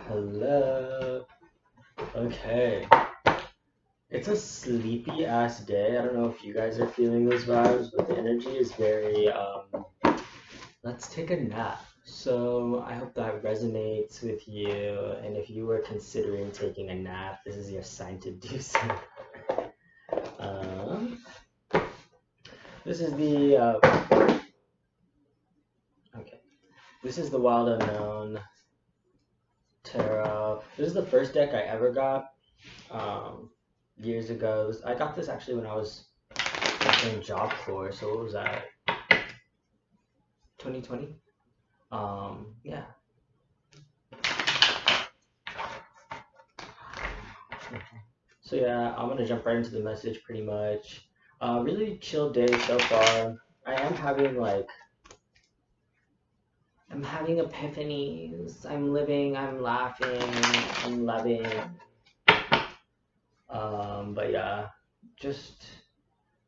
Hello. Okay. It's a sleepy ass day. I don't know if you guys are feeling those vibes, but the energy is very let's take a nap. So I hope that resonates with you. And if you were considering taking a nap, this is your sign to do so. Um, this is the okay. This is the Wild Unknown Tarot. This is the first deck I ever got. Years ago. I got this actually when I was in job corps. So what was that? 2020. Yeah. So yeah, I'm gonna jump right into the message pretty much. Really chill day so far. I am having I'm having epiphanies. I'm living. I'm laughing. I'm loving. But yeah, just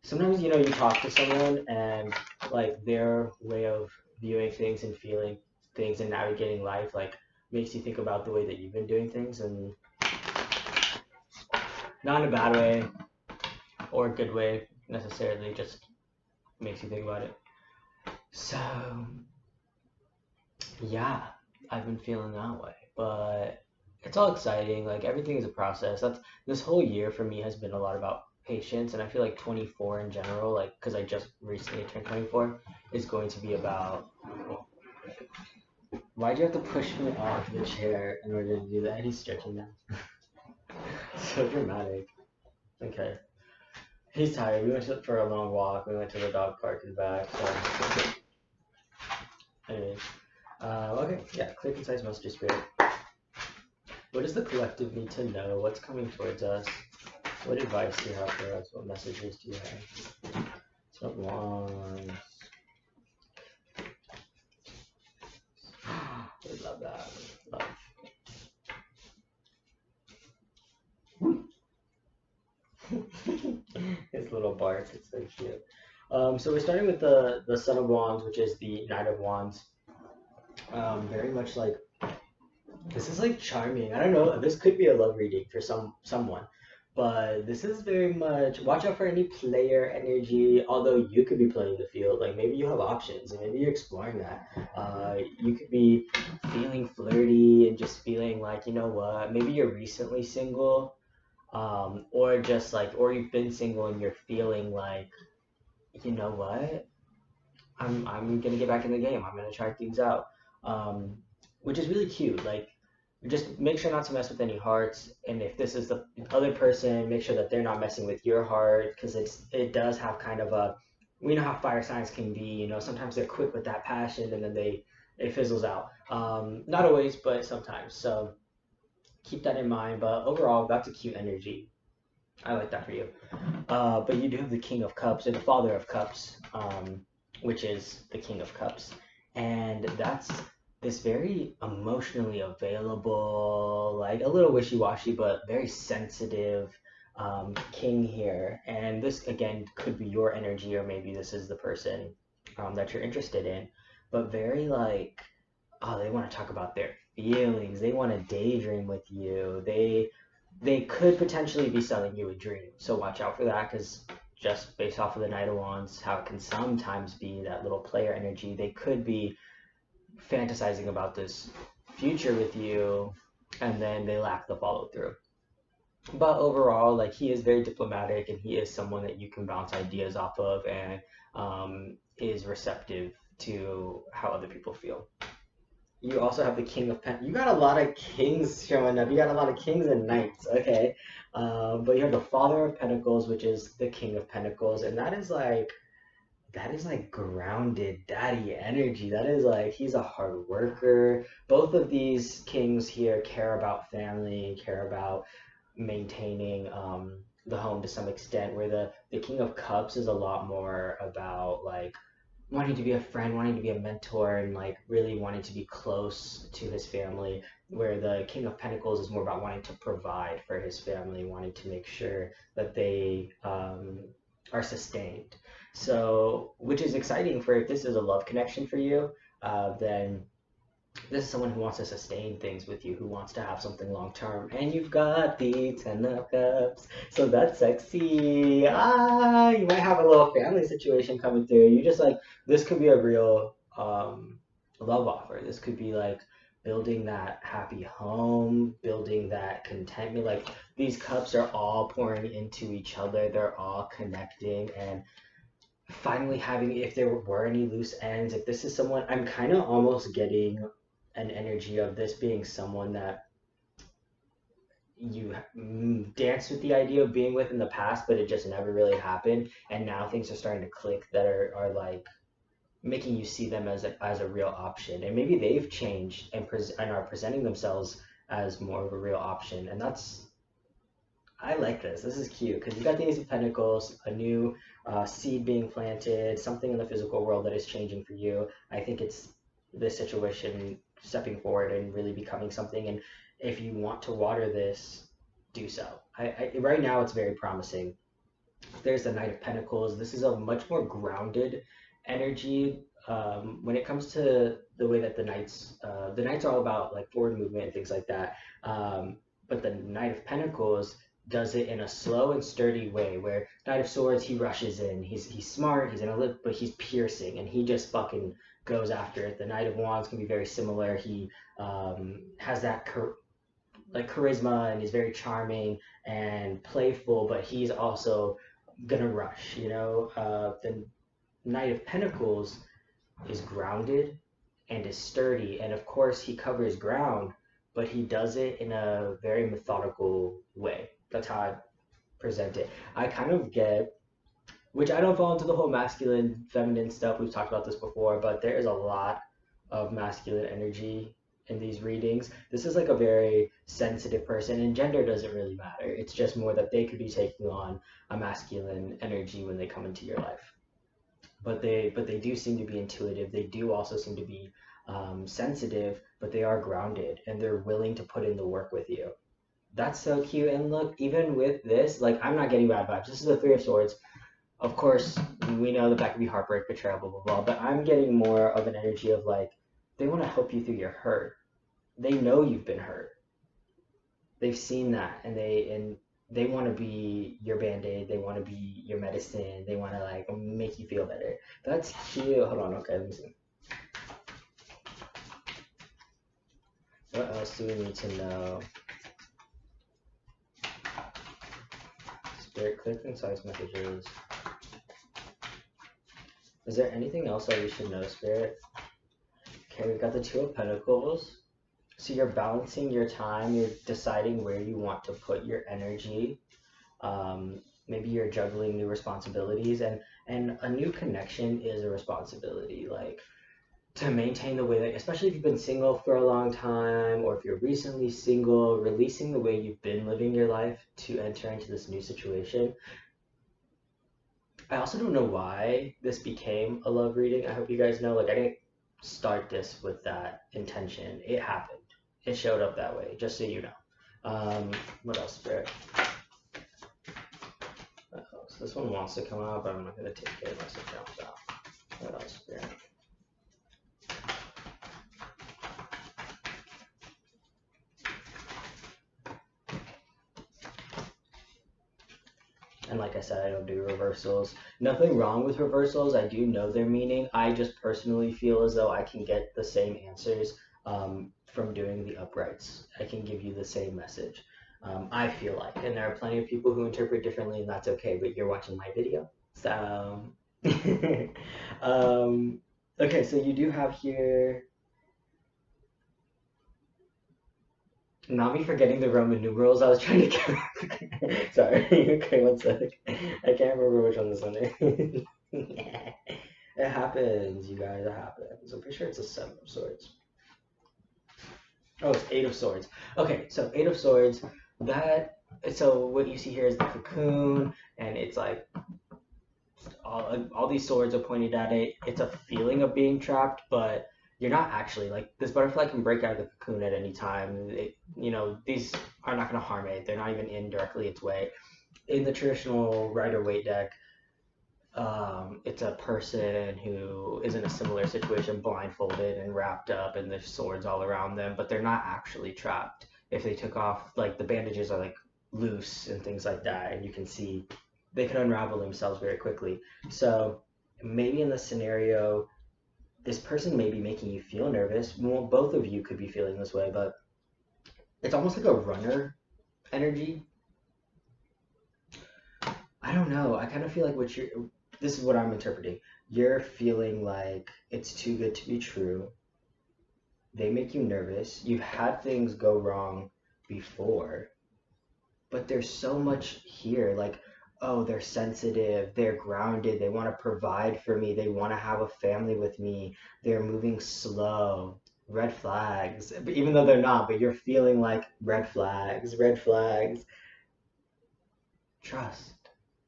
sometimes you talk to someone and like their way of viewing things and feeling things and navigating life like makes you think about the way that you've been doing things, and not in a bad way or a good way necessarily, just makes you think about it. So yeah, I've been feeling that way, but it's all exciting. Like everything is a process. That's This whole year for me has been a lot about patience, and I feel like 24 in general, like because I just recently turned 24, is going to be about. Why'd you have to push me off the chair in order to do that? He's stretching now. So dramatic. Okay. He's tired. We went for a long walk. We went to the dog park and back. So, anyways. Okay. Yeah. Clear, concise message, spirit. What does the collective need to know? What's coming towards us? What advice do you have for us? What messages do you have? It's not wands. We love that. Love. His little bark, it's so cute. So we're starting with the Son of Wands, which is the Knight of Wands. Very much like this is like charming. I don't know. This could be a love reading for someone, but this is very much watch out for any player energy. Although you could be playing the field, like maybe you have options and maybe you're exploring that. You could be feeling flirty and just feeling like what? Maybe you're recently single, or just like, or you've been single and you're feeling like, what? I'm gonna get back in the game. I'm gonna try things out, um, which is really cute. Like, just make sure not to mess with any hearts, and if this is the other person, make sure that they're not messing with your heart, because it does have kind of a. We know how fire signs can be. Sometimes they're quick with that passion, and then it fizzles out. Not always, but sometimes. So keep that in mind. But overall, that's a cute energy. I like that for you. But you do have the King of Cups and the Father of Cups, which is the King of Cups. And that's this very emotionally available, like a little wishy washy, but very sensitive king here. And this, again, could be your energy, or maybe this is the person that you're interested in. But very like, oh, they want to talk about their feelings. They want to daydream with you. They could potentially be selling you a dream. So watch out for that, because just based off of the Knight of Wands, how it can sometimes be that little player energy, they could be fantasizing about this future with you, and then they lack the follow through. But overall, like, he is very diplomatic, and he is someone that you can bounce ideas off of, and is receptive to how other people feel. You also have the King of Pen. You got a lot of kings showing up. You got a lot of kings and knights. Okay, but you have the Father of Pentacles, which is the King of Pentacles, and that is like grounded daddy energy. That is like he's a hard worker. Both of these kings here care about family, care about maintaining the home to some extent. Where the King of Cups is a lot more about like wanting to be a friend, wanting to be a mentor, and like really wanting to be close to his family. Where the King of Pentacles is more about wanting to provide for his family, wanting to make sure that they are sustained. So, which is exciting for if this is a love connection for you, then This is someone who wants to sustain things with you, who wants to have something long term. And you've got the Ten of Cups. So that's sexy. Ah, you might have a little family situation coming through. You just like, this could be a real love offer. This could be like building that happy home, building that contentment. Like these cups are all pouring into each other, they're all connecting. And finally having, if there were any loose ends, if this is someone, I'm kind of almost getting an energy of this being someone that you danced with the idea of being with in the past, but it just never really happened. And now things are starting to click that are like making you see them as a real option. And maybe they've changed and are presenting themselves as more of a real option. And that's, I like this. This is cute because you got the Ace of Pentacles, a new seed being planted, something in the physical world that is changing for you. I think it's this situation stepping forward and really becoming something. And if you want to water this, do so. Right now, it's very promising. There's the Knight of Pentacles. This is a much more grounded energy. When it comes to the way that the knights are all about like forward movement and things like that. But the Knight of Pentacles does it in a slow and sturdy way. Where Knight of Swords, he rushes in. He's smart. He's analytical, but he's piercing, and he just fucking goes after it. The Knight of Wands can be very similar. He has that like charisma and is very charming and playful, but he's also gonna rush. The Knight of Pentacles is grounded and is sturdy, and of course he covers ground, but he does it in a very methodical way. That's how I present it. I kind of get, which I don't fall into the whole masculine, feminine stuff. We've talked about this before, but there is a lot of masculine energy in these readings. This is like a very sensitive person, and gender doesn't really matter. It's just more that they could be taking on a masculine energy when they come into your life. But they do seem to be intuitive. They do also seem to be sensitive, but they are grounded and they're willing to put in the work with you. That's so cute. And look, even with this, like I'm not getting bad vibes. This is the Three of Swords. Of course, we know that could be heartbreak, betrayal, blah blah blah. But I'm getting more of an energy of like they want to help you through your hurt. They know you've been hurt. They've seen that, and they want to be your band-aid. They want to be your medicine. They want to like make you feel better. That's cute. Hold on. Okay, let me see. What else do we need to know? Spirit, clear concise messages. Is there anything else that we should know, Spirit? Okay, we've got the Two of Pentacles. So you're balancing your time. You're deciding where you want to put your energy. Maybe you're juggling new responsibilities, and a new connection is a responsibility. Like to maintain the way that, especially if you've been single for a long time, or if you're recently single, releasing the way you've been living your life to enter into this new situation. I also don't know why this became a love reading. I hope you guys know, like I didn't start this with that intention. It happened. It showed up that way, just so you know. What else, Spirit? So this one wants to come out, but I'm not going to take it unless it comes out. What else, Spirit? And like I said, I don't do reversals. Nothing wrong with reversals. I do know their meaning. I just personally feel as though I can get the same answers from doing the uprights. I can give you the same message. I feel like, and there are plenty of people who interpret differently, and that's okay. But you're watching my video, so okay. So you do have here. Not me forgetting the Roman numerals. I was trying to get. Sorry. Okay, one sec. I can't remember which one this one is. It happens, you guys. It happens. I'm pretty sure it's a Seven of Swords. Oh, it's Eight of Swords. Okay, so Eight of Swords. So what you see here is the cocoon, and it's like all these swords are pointed at it. It's a feeling of being trapped, but you're not actually. Like this butterfly can break out of the cocoon at any time. These are not going to harm it. They're not even in directly its way. In the traditional Rider-Waite deck, it's a person who is in a similar situation, blindfolded and wrapped up, and there's swords all around them, but they're not actually trapped. If they took off, like the bandages are like loose and things like that, and you can see they can unravel themselves very quickly. So maybe in this scenario, this person may be making you feel nervous. Well, both of you could be feeling this way, but it's almost like a runner energy. I don't know. I kind of feel like this is what I'm interpreting. You're feeling like it's too good to be true. They make you nervous. You've had things go wrong before, but there's so much here. Like, oh, they're sensitive, they're grounded, they want to provide for me, they want to have a family with me, they're moving slow. Red flags, but even though they're not, but you're feeling like red flags, red flags. Trust.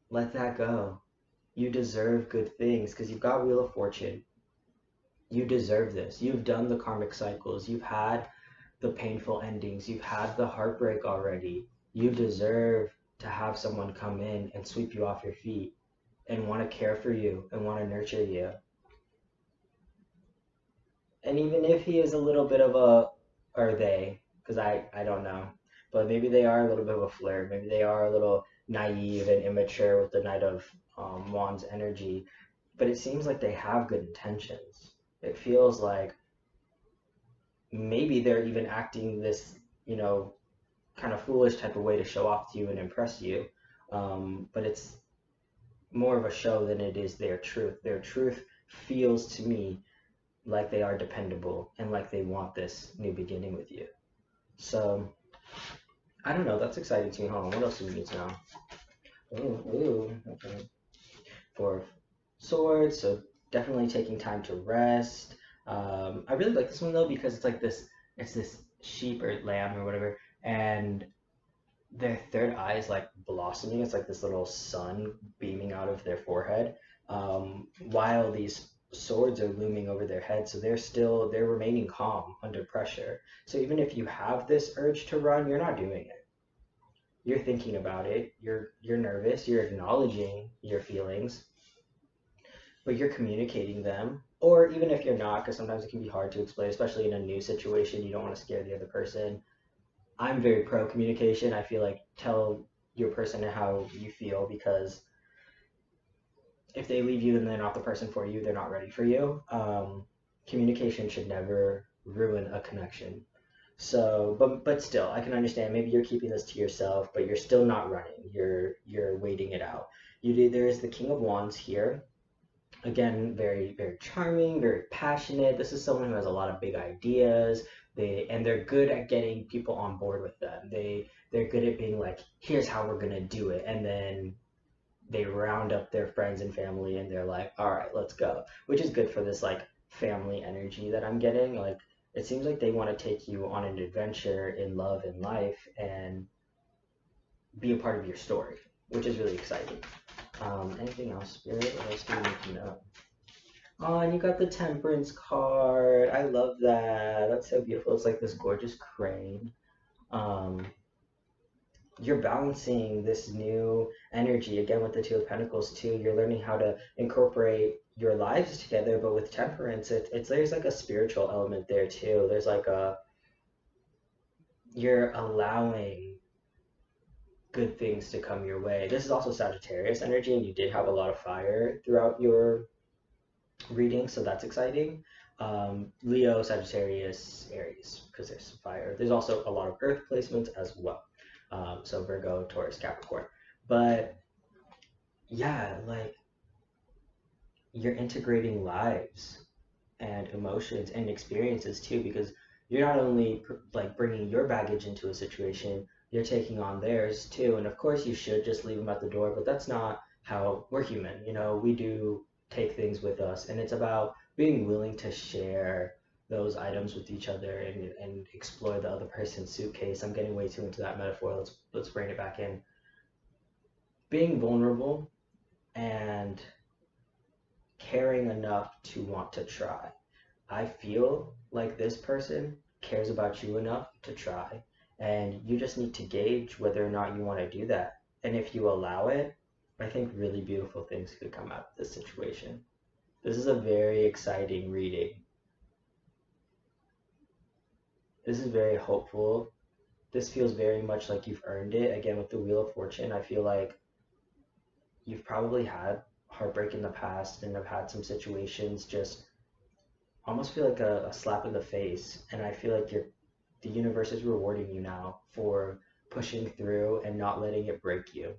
Let that go. You deserve good things because you've got Wheel of Fortune. You deserve this. You've done the karmic cycles. You've had the painful endings. You've had the heartbreak already. You deserve to have someone come in and sweep you off your feet and want to care for you and want to nurture you. And even if he is a little bit of a, or they, because I don't know, but maybe they are a little bit of a flirt. Maybe they are a little naive and immature with the Knight of Wands energy. But it seems like they have good intentions. It feels like maybe they're even acting this, kind of foolish type of way to show off to you and impress you. But it's more of a show than it is their truth. Their truth feels to me like they are dependable and like they want this new beginning with you. So I don't know. That's exciting to me. Hold on. What else do we need to know? Ooh, okay. For swords, so definitely taking time to rest. I really like this one though because it's like this. It's this sheep or lamb or whatever, and their third eye is like blossoming. It's like this little sun beaming out of their forehead, while these swords are looming over their head. So they're remaining calm under pressure. So even if you have this urge to run, you're not doing it. You're thinking about it. You're nervous. You're acknowledging your feelings, but you're communicating them. Or even if you're not, because sometimes it can be hard to explain, especially in a new situation, you don't want to scare the other person. I'm very pro communication. I feel like tell your person how you feel because if they leave you and they're not the person for you, they're not ready for you. Communication should never ruin a connection. So, but still, I can understand. Maybe you're keeping this to yourself, but you're still not running. You're waiting it out. There is the King of Wands here. Again, very very charming, very passionate. This is someone who has a lot of big ideas. They're good at getting people on board with them. They're good at being like, here's how we're gonna do it, and then they round up their friends and family and they're like, all right, let's go, which is good for this like family energy that I'm getting. Like it seems like they want to take you on an adventure in love and life and be a part of your story, which is really exciting. Anything else, Spirit? What else do we need to know? Oh, and you got the Temperance card. I love that. That's so beautiful. It's like this gorgeous crane. Um, you're balancing this new energy again with the Two of Pentacles too. You're learning how to incorporate your lives together, but with temperance, it's there's like a spiritual element there too. There's like you're allowing good things to come your way. This is also Sagittarius energy, and you did have a lot of fire throughout your reading, so that's exciting. Leo, Sagittarius, Aries, because there's fire. There's also a lot of earth placements as well. So Virgo, Taurus, Capricorn. But yeah, like you're integrating lives and emotions and experiences too, because you're not only like bringing your baggage into a situation, you're taking on theirs too. And of course, you should just leave them at the door, but that's not how we're human. We do take things with us, and it's about being willing to share those items with each other and explore the other person's suitcase. I'm getting way too into that metaphor. Let's bring it back in. Being vulnerable and caring enough to want to try. I feel like this person cares about you enough to try, and you just need to gauge whether or not you want to do that. And if you allow it, I think really beautiful things could come out of this situation. This is a very exciting reading. This is very hopeful. This feels very much like you've earned it. Again, with the Wheel of Fortune, I feel like you've probably had heartbreak in the past and have had some situations just almost feel like a slap in the face. And I feel like the universe is rewarding you now for pushing through and not letting it break you.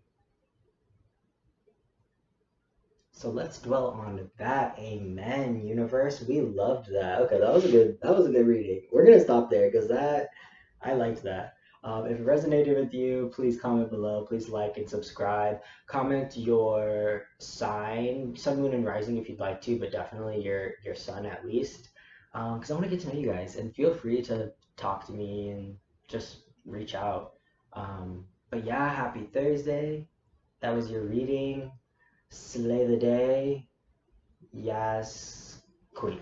So let's dwell on that. Amen, universe. We loved that. Okay, that was a good reading. We're gonna stop there because that I liked that. If it resonated with you, please comment below. Please like and subscribe. Comment your sign, sun, moon, and rising if you'd like to, but definitely your sun at least, because I want to get to know you guys. And feel free to talk to me and just reach out. But yeah, happy Thursday. That was your reading. Slay the day. Yes, queen.